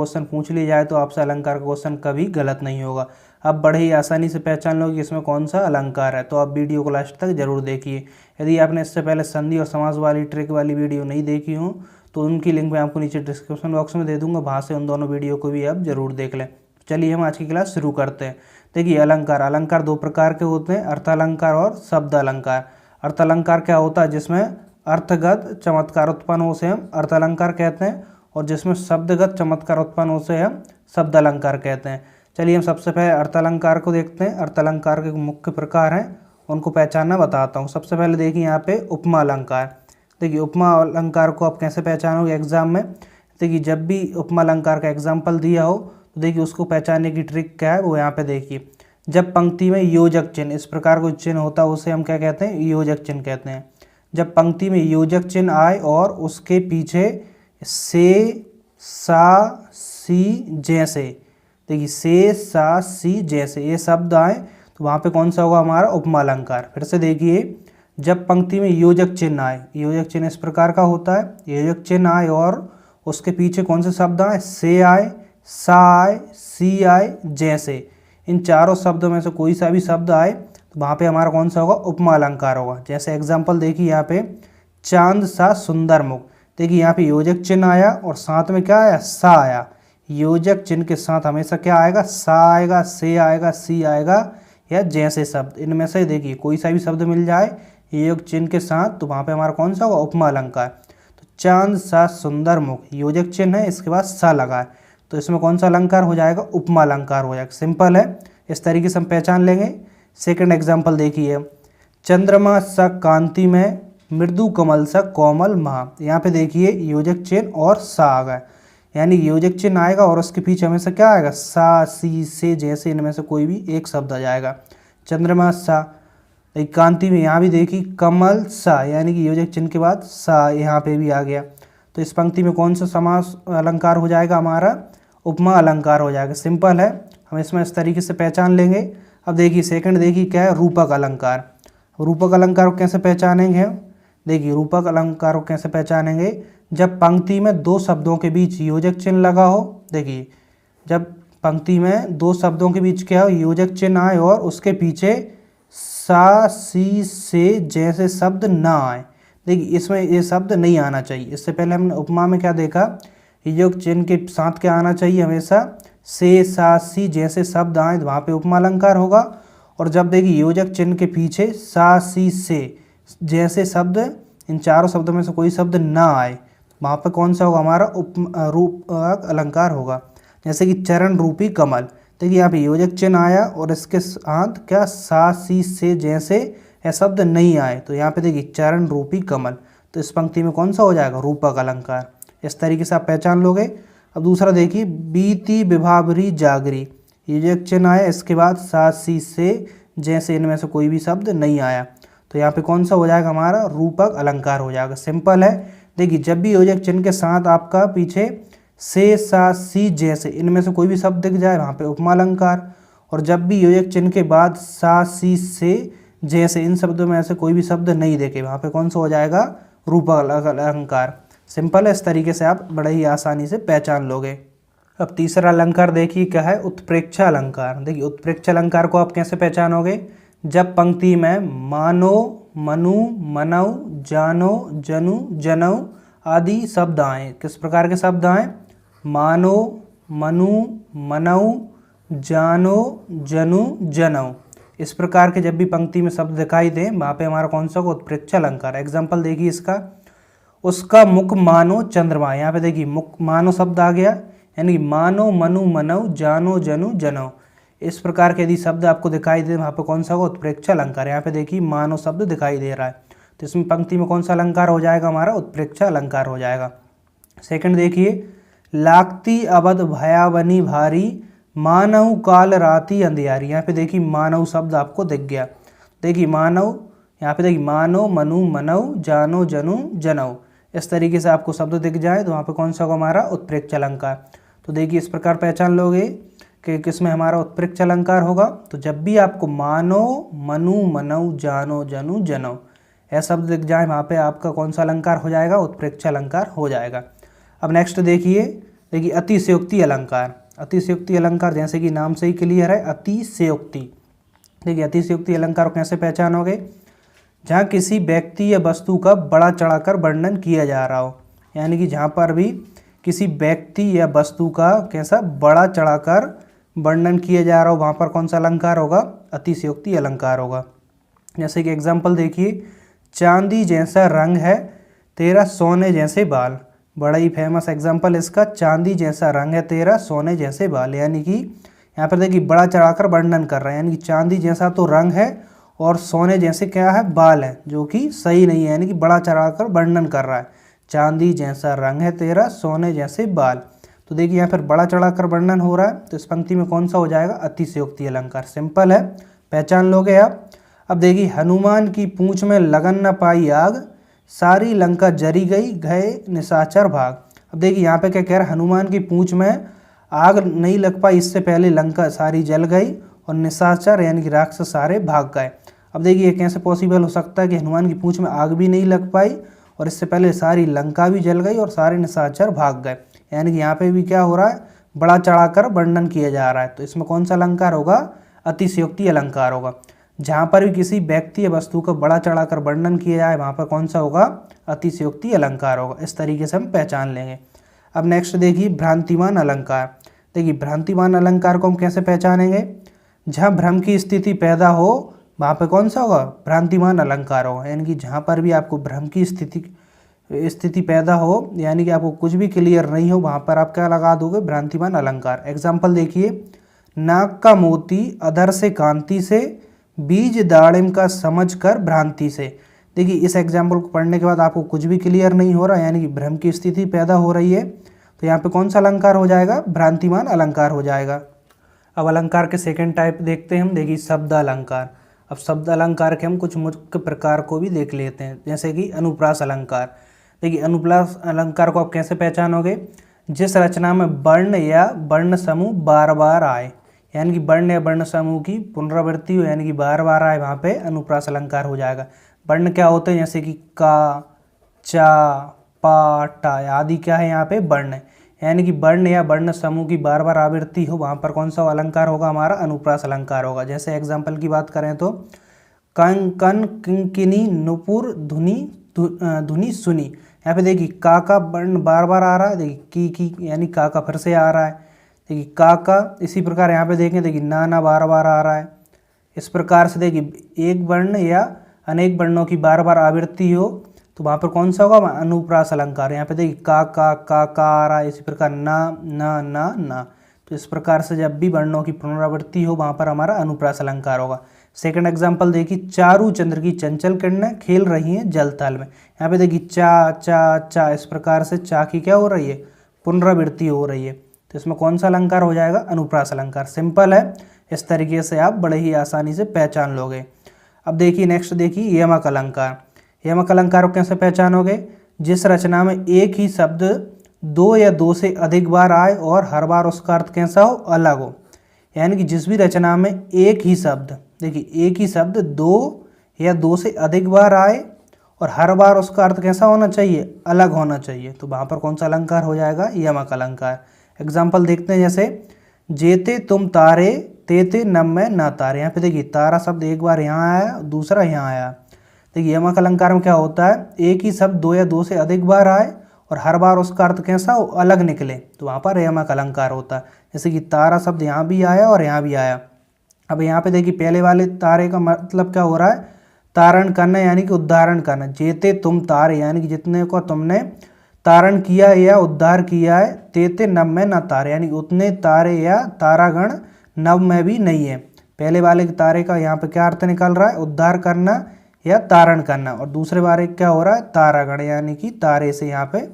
Question पूछ लिया जाए तो आपसे अलंकार का क्वेश्चन कभी गलत नहीं होगा। अब बड़े ही आसानी से पहचान लो कि इसमें कौन सा अलंकार है। तो आप वीडियो को लास्ट तक जरूर देखिए। यदि आपने इससे पहले संधि और समास वाली ट्रिक वाली वीडियो नहीं देखी हो तो उनकी लिंक मैं आपको नीचे डिस्क्रिप्शन बॉक्स में दे दूंगा, वहाँ से उन दोनों वीडियो को भी आप जरूर देख लें। चलिए हम आज की क्लास शुरू करते हैं। देखिए अलंकार अलंकार दो प्रकार के होते हैं, अर्थालंकार और शब्द अलंकार। अर्थालंकार क्या होता है? जिसमें अर्थगत चमत्कार उत्पन्न हो उसे हम अर्थालंकार कहते हैं, और जिसमें शब्दगत चमत्कार उत्पन्न हो उसे हम शब्द अलंकार कहते हैं। चलिए हम सबसे पहले अर्थालंकार को देखते हैं। अर्थालंकार के मुख्य प्रकार हैं, उनको पहचानना बताता हूँ। सबसे पहले देखिए यहाँ पे उपमा अलंकार। देखिए उपमा अलंकार को आप कैसे पहचानोगे एग्जाम में? देखिए जब भी उपमा अलंकार का एग्जाम्पल दिया हो तो देखिए उसको पहचानने की ट्रिक क्या है वो यहाँ पे देखिए। जब पंक्ति में योजक चिन्ह इस प्रकार को चिन्ह होता है उसे हम क्या कहते हैं? योजक चिन्ह कहते हैं। जब पंक्ति में योजक चिन्ह आए और उसके पीछे से, सा, सी जैसे, देखिए से, सा, सी जैसे ये शब्द आए तो वहाँ पे कौन सा होगा? हमारा उपमा अलंकार। फिर से देखिए, जब पंक्ति में योजक चिन्ह आए, योजक चिन्ह इस प्रकार का होता है, योजक चिन्ह आए और उसके पीछे कौन से शब्द आए? से आए, सा आए, सी आए जैसे, इन चारों शब्दों में से कोई सा भी शब्द आए तो वहाँ पे हमारा कौन सा होगा? उपमा अलंकार होगा। जैसे एग्जाम्पल देखिए यहाँ पे, चांद सा सुंदर मुख। देखिए यहाँ पे योजक चिन्ह आया और साथ में क्या आया? सा आया। योजक चिन्ह के साथ हमेशा क्या आएगा? सा आएगा, से आएगा, सी आएगा या जैसे शब्द। इनमें से देखिए कोई सा भी शब्द मिल जाए योजक चिन्ह के साथ तो वहाँ पे हमारा कौन सा होगा? उपमा अलंकार। तो चांद सा सुंदर मुख, योजक चिन्ह है, इसके बाद सा लगा है तो इसमें कौन सा अलंकार हो जाएगा? उपमा अलंकार हो जाएगा। सिंपल है, इस तरीके से हम पहचान लेंगे। सेकंड एग्जाम्पल देखिए, चंद्रमा सा कांति में, मृदु कमल सा कोमल महा। यहाँ पे देखिए योजक चिन्ह और सा आ गया, यानी योजक चिन्ह आएगा और उसके पीछे हमेशा क्या आएगा? सा, सी, से जैसे, इनमें से कोई भी एक शब्द आ जाएगा। चंद्रमा सा, कांति में यहाँ भी देखिए कमल सा, यानी कि योजक चिन्ह के बाद सा यहाँ पे भी आ गया। तो इस पंक्ति में कौन सा समास अलंकार हो जाएगा? हमारा उपमा अलंकार हो जाएगा। सिंपल है, हम इसमें इस तरीके से पहचान लेंगे। अब देखिए सेकंड देखिए क्या है? रूपक अलंकार। रूपक अलंकार को कैसे पहचानेंगे? देखिए रूपक अलंकार को कैसे पहचानेंगे? जब पंक्ति में दो शब्दों के बीच योजक चिन्ह लगा हो। देखिए जब पंक्ति में दो शब्दों के बीच क्या हो? योजक चिन्ह आए और उसके पीछे सा, सी, से जैसे शब्द ना आए। देखिए इसमें ये शब्द नहीं आना चाहिए। इससे पहले हमने उपमा में क्या देखा? योजक चिन्ह के साथ क्या आना चाहिए? हमेशा से, सा, सी जैसे शब्द आए तो वहाँ पे उपमा अलंकार होगा। और जब देखिए योजक चिन्ह के पीछे सा, सी, से जैसे शब्द, इन चारों शब्दों में से कोई शब्द ना आए, वहाँ पे कौन सा होगा? हमारा रूपक अलंकार होगा। जैसे कि चरण रूपी कमल। देखिए यहाँ पे योजक चिन्ह आया और इसके साथ क्या? सा, सी, से जैसे यह शब्द नहीं आए तो यहाँ पे देखिए चरण रूपी कमल। तो इस पंक्ति में कौन सा हो जाएगा? रूपक अलंकार। इस तरीके से आप पहचान लोगे। अब दूसरा देखिए, बीती विभावरी जागरी। योजक चिन्ह आया, इसके बाद सा, सी, से जैसे, इनमें से कोई भी शब्द नहीं आया तो यहाँ पे कौन सा हो जाएगा? हमारा रूपक अलंकार हो जाएगा। सिंपल है, देखिए जब भी योजक चिन्ह के साथ आपका पीछे से, सा, सी जैसे, इनमें से कोई भी शब्द दिख जाए वहाँ पे उपमा अलंकार। और जब भी योजक चिन्ह के बाद सा, सी, से जैसे, इन शब्दों में ऐसे कोई भी शब्द नहीं देखे वहाँ पे कौन सा हो जाएगा? रूपक अलंकार। सिंपल है, इस तरीके से आप बड़े ही आसानी से पहचान लोगे। अब तीसरा अलंकार देखिए क्या है? उत्प्रेक्षा अलंकार। देखिए उत्प्रेक्षा अलंकार को आप कैसे पहचानोगे? जब पंक्ति में मानो, मनु, मनौ, जानो, जनु, जनौ आदि शब्द आए। किस प्रकार के शब्द आए? मानो, मनु, मनौ, जानो, जनु, जनौ। इस प्रकार के जब भी पंक्ति में शब्द दिखाई दे वहाँ पे हमारा कौन सा होगा? उत्प्रेक्षा अलंकार। एग्जाम्पल देखिए इसका, उसका मुख मानो चंद्रमा। यहाँ पे देखिए मुख मानो शब्द आ गया, यानी मानो, मनु, मनौ, जानो, जनु, जनौ। इस प्रकार के यदि शब्द आपको दिखाई दे वहाँ पे कौन सा होगा? उत्प्रेक्षा अलंकार। यहाँ पे देखिए मानो शब्द दिखाई दे रहा है तो इसमें पंक्ति में कौन सा अलंकार हो जाएगा? हमारा उत्प्रेक्षा अलंकार हो जाएगा। सेकंड देखिए, लागती अवध भयावनी भारी, मानव काल राती अंधियारी। यहाँ पे देखिए मानव शब्द आपको दिख गया। देखिए मानव, यहाँ पे देखिए मानो, मनु, मनौ, जानो, जनु, जनौ। इस तरीके से आपको शब्द दिख जाए तो वहाँ पे कौन सा होगा? हमारा उत्प्रेक्षा अलंकार। तो देखिए इस प्रकार पहचान लोगे कि किसमें हमारा उत्प्रेक्षा अलंकार होगा। तो जब भी आपको मानो, मनु, मनौ, जानो, जनु, जनौ यह शब्द दिख जाए वहाँ पे आपका कौन सा अलंकार हो जाएगा? उत्प्रेक्षा अलंकार हो जाएगा। अब नेक्स्ट देखिए, देखिए अतिशयोक्ति अलंकार, अतिशयोक्ति अलंकार जैसे कि नाम से ही क्लियर है, अतिशयोक्ति। देखिए अतिशयोक्ति अलंकार को कैसे पहचानोगे? जहाँ किसी व्यक्ति या वस्तु का बड़ा चढ़ाकर वर्णन किया जा रहा हो, यानी कि जहाँ पर भी किसी व्यक्ति या वस्तु का कैसा बड़ा चढ़ाकर वर्णन किया जा रहा हो, वहाँ पर कौन सा अलंकार होगा? अतिशयोक्ति अलंकार होगा। जैसे कि एग्जाम्पल देखिए, चांदी जैसा रंग है तेरा सोने जैसे बाल। बड़ा ही फेमस एग्जाम्पल इसका, चांदी जैसा रंग है तेरा सोने जैसे बाल, यानी कि यहाँ पर देखिए बड़ा चढ़ाकर वर्णन कर रहा है, यानी कि चांदी जैसा तो रंग है और सोने जैसे क्या है? बाल है, जो कि सही नहीं है, यानी कि बड़ा चढ़ाकर वर्णन कर रहा है। चांदी जैसा रंग है तेरा सोने जैसे बाल। तो देखिए यहाँ पर बड़ा चढ़ाकर वर्णन हो रहा है, तो इस पंक्ति में कौन सा हो जाएगा? अतिशयोक्ति अलंकार। सिंपल है, पहचान लोगे आप। अब देखिए, हनुमान की पूंछ में लगन न पाई आग, सारी लंका जरी गई गए निशाचर भाग। अब देखिए यहाँ पे क्या कह रहा है? हनुमान की पूंछ में आग नहीं लग पाई, इससे पहले लंका सारी जल गई और निशाचर यानी कि राक्षस सारे भाग गए। अब देखिए ये कैसे पॉसिबल हो सकता है कि हनुमान की पूंछ में आग भी नहीं लग पाई और इससे पहले सारी लंका भी जल गई और सारे निशाचर भाग गए, यानी कि यहाँ पे भी क्या हो रहा है? बड़ा चढ़ाकर वर्णन किया जा रहा है। तो इसमें कौन सा अलंकार होगा? अतिशयोक्ति अलंकार होगा। जहाँ पर भी किसी व्यक्ति या वस्तु का बड़ा चढ़ाकर वर्णन किया जाए, वहाँ पर कौन सा होगा? अतिशयोक्ति अलंकार होगा। इस तरीके से हम पहचान लेंगे। अब नेक्स्ट देखिए, भ्रांतिमान अलंकार। देखिए भ्रांतिमान अलंकार को हम कैसे पहचानेंगे? जहाँ भ्रम की स्थिति पैदा हो, वहाँ पे कौन सा होगा? भ्रांतिमान अलंकार होगा। यानी कि जहाँ पर भी आपको भ्रम की स्थिति पैदा हो, यानी कि आपको कुछ भी क्लियर नहीं हो, वहाँ पर आप क्या लगा दोगे? भ्रांतिमान अलंकार। एग्जाम्पल देखिए, नाक का मोती अधर से कांति से, बीज दाड़िम का समझ कर भ्रांति से। देखिए इस एग्जाम्पल को पढ़ने के बाद आपको कुछ भी क्लियर नहीं हो रहा, यानी कि भ्रम की स्थिति पैदा हो रही है, तो यहाँ पे कौन सा अलंकार हो जाएगा? भ्रांतिमान अलंकार हो जाएगा। अब अलंकार के सेकंड टाइप देखते हैं हम। देखिए शब्द अलंकार। अब शब्द अलंकार के हम कुछ मुख्य प्रकार को भी देख लेते हैं, जैसे कि अनुप्रास अलंकार। देखिए अनुप्रास अलंकार को आप कैसे पहचानोगे? जिस रचना में वर्ण या वर्ण समूह बार बार आए, यानी कि वर्ण या वर्ण समूह की पुनरावृत्ति हो, यानी कि बार बार आए, वहाँ पे अनुप्रास अलंकार हो जाएगा। वर्ण क्या होते हैं? जैसे कि का, चा, पा, टा आदि क्या है? यहाँ पे वर्ण है, यानी कि वर्ण या वर्ण समूह की बार बार आवृत्ति हो, वहाँ पर कौन सा अलंकार होगा? हमारा अनुप्रास अलंकार होगा। जैसे एग्जाम्पल की बात करें तो कं, कन, किंकिनी, नुपुर, धुनी सुनी। यहाँ पे देखिए का वर्ण बार बार आ रहा है, देखिए की यानी का फिर से आ रहा है, देखिए का। इसी प्रकार यहाँ पे देखें, देखिए ना बार बार आ रहा है। इस प्रकार से देखिए एक वर्ण या अनेक वर्णों की बार बार आवृत्ति हो, तो वहाँ पर कौन सा होगा? अनुप्रास अलंकार। यहाँ पे देखिए का आ रहा है, इसी प्रकार ना। तो इस प्रकार से जब भी वर्णों की पुनरावृत्ति हो, वहाँ पर हमारा अनुप्रास अलंकार होगा। सेकंड एग्जाम्पल देखिए, चारू चंद्र की चंचल किरणें खेल रही हैं जल थल में। यहाँ पे देखिए चा, इस प्रकार से चा की क्या हो रही है? पुनरावृत्ति हो रही है। तो इसमें कौन सा अलंकार हो जाएगा? अनुप्रास अलंकार। सिंपल है, इस तरीके से आप बड़े ही आसानी से पहचान लोगे। अब देखिए नेक्स्ट देखिए, यमक अलंकार। यमक अलंकार को कैसे पहचानोगे? जिस रचना में एक ही शब्द दो या दो से अधिक बार आए और हर बार उसका अर्थ कैसा हो? अलग हो। यानी कि जिस भी रचना में एक ही शब्द, देखिए एक ही शब्द दो या दो से अधिक बार आए और हर बार उसका अर्थ कैसा होना चाहिए? अलग होना चाहिए, तो वहाँ पर कौन सा अलंकार हो जाएगा? यमक अलंकार। एग्जाम्पल देखते हैं, जैसे जेते तुम तारे तेते नम में ना तारे। यहाँ पे देखिए तारा शब्द एक बार यहाँ आया, दूसरा यहाँ आया। देखिए यमक अलंकार में क्या होता है? एक ही शब्द दो या दो से अधिक बार आए और हर बार उसका अर्थ कैसा हो? अलग निकले, तो वहाँ पर यमक अलंकार होता है। जैसे कि तारा शब्द यहाँ भी आया और यहाँ भी आया। अब यहाँ पे देखिए पहले वाले तारे का मतलब क्या हो रहा है? तारण करना, यानी कि उद्धारण करना। जेते तुम तारे, यानी कि जितने को तुमने तारण किया या उद्धार किया है। तेते नव में न तारे, यानी उतने तारे या तारागण नव में भी नहीं है। पहले वाले के तारे का यहाँ पे क्या अर्थ निकल रहा है? उद्धार करना या तारण करना। और दूसरे बारे क्या हो रहा है? तारागण, यानी कि तारे से यहाँ पे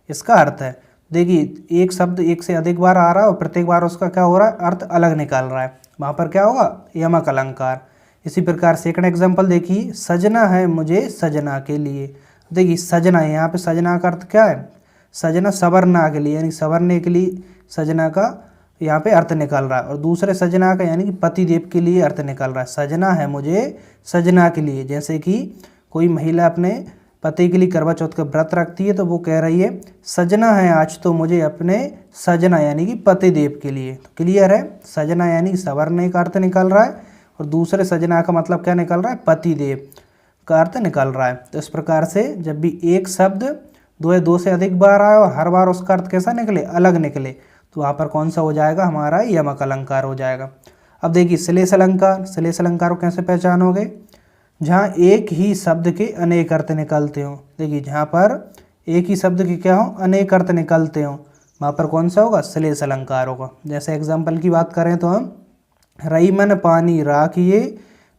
इसका अर्थ है। देखिए एक शब्द एक से अधिक बार आ रहा है और प्रत्येक बार उसका क्या हो रहा है? अर्थ अलग निकल रहा है, वहाँ पर क्या होगा? यमक अलंकार। इसी प्रकार सेकंड एग्जाम्पल देखिए, सजना है मुझे सजना के लिए। देखिए सजना, यहाँ पे सजना का अर्थ क्या है? सजना संवरना के लिए, यानी संवरने के लिए सजना का यहाँ पे अर्थ निकल रहा है। और दूसरे सजना का यानी कि पतिदेव के लिए अर्थ निकल रहा है। सजना है मुझे सजना के लिए, जैसे कि कोई महिला अपने पति के लिए करवा चौथ का व्रत रखती है, तो वो कह रही है सजना है आज तो मुझे अपने सजना यानी कि पति देव के लिए। तो क्लियर है, सजना यानी कि सवरने का अर्थ निकल रहा है और दूसरे सजना का मतलब क्या निकल रहा है, पति देव का अर्थ निकल रहा है। तो इस प्रकार से जब भी एक शब्द दो या दो से अधिक बार आए और हर बार उसका अर्थ कैसा निकले, अलग निकले, तो वहाँ पर कौन सा हो जाएगा, हमारा यमक अलंकार हो जाएगा। अब देखिए श्लेष अलंकार, श्लेष अलंकार को कैसे पहचानोगे, जहाँ एक ही शब्द के अनेक अर्थ निकलते हो। देखिए जहाँ पर एक ही शब्द के क्या हो, अनेक अर्थ निकलते हो, वहाँ पर कौन सा होगा, श्लेष अलंकार होगा। जैसे एग्जाम्पल की बात करें तो हम रई मन पानी राखिए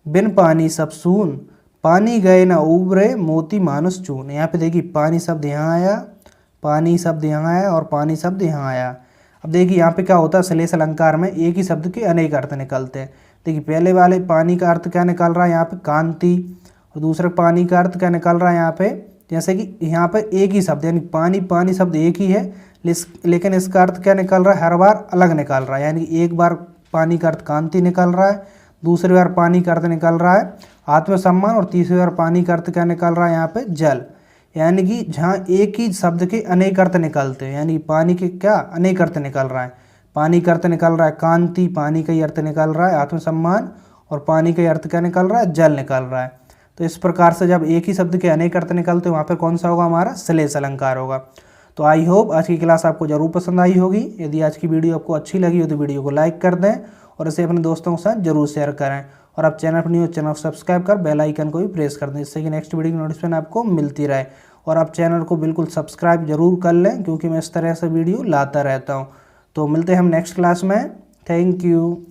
बिन पानी सब सून, पानी गए न उबरे मोती मानुष चून। यहाँ पे देखिए पानी शब्द यहाँ आया, पानी शब्द यहाँ आया और पानी शब्द यहाँ आया। अब देखिए यहाँ पे क्या होता है, श्लेष अलंकार में एक ही शब्द के अनेक अर्थ निकलते हैं। देखिए पहले वाले पानी का अर्थ क्या निकल रहा है यहाँ पे, कांति, और दूसरे पानी का अर्थ क्या निकल रहा है यहाँ पे, जैसे कि यहाँ पे एक ही शब्द यानी पानी, पानी शब्द एक ही है, लेकिन इसका अर्थ क्या निकल रहा है, हर बार अलग निकल रहा है। यानी कि एक बार पानी का अर्थ कांति निकल रहा है, दूसरी बार पानी का अर्थ निकल रहा है आत्मसम्मान, और तीसरी बार पानी का अर्थ क्या निकल रहा है यहाँ पे, जल। यानी कि जहाँ एक ही शब्द के अनेक अर्थ निकलते हैं, यानी पानी के क्या अनेक अर्थ निकल रहा है, पानी का अर्थ निकल रहा है कांति, पानी का ही अर्थ निकल रहा है आत्मसम्मान, और पानी का अर्थ क्या निकल रहा है, जल निकल रहा है। तो इस प्रकार से जब एक ही शब्द के अनेक अर्थ निकलते हैं, वहाँ पर कौन सा होगा, हमारा श्लेष अलंकार होगा। तो आई होप आज की क्लास आपको जरूर पसंद आई होगी। यदि आज की वीडियो आपको अच्छी लगी हो तो वीडियो को लाइक कर दें और इसे अपने दोस्तों के साथ जरूर शेयर करें। और आप चैनल पर न्यू हो, चैनल को सब्सक्राइब कर बेल आइकन को भी प्रेस कर दें, जिससे कि नेक्स्ट वीडियो की नोटिफिकेशन आपको मिलती रहे। और आप चैनल को बिल्कुल सब्सक्राइब जरूर कर लें, क्योंकि मैं इस तरह से वीडियो लाता रहता हूँ। तो मिलते हैं हम नेक्स्ट क्लास में। Thank you.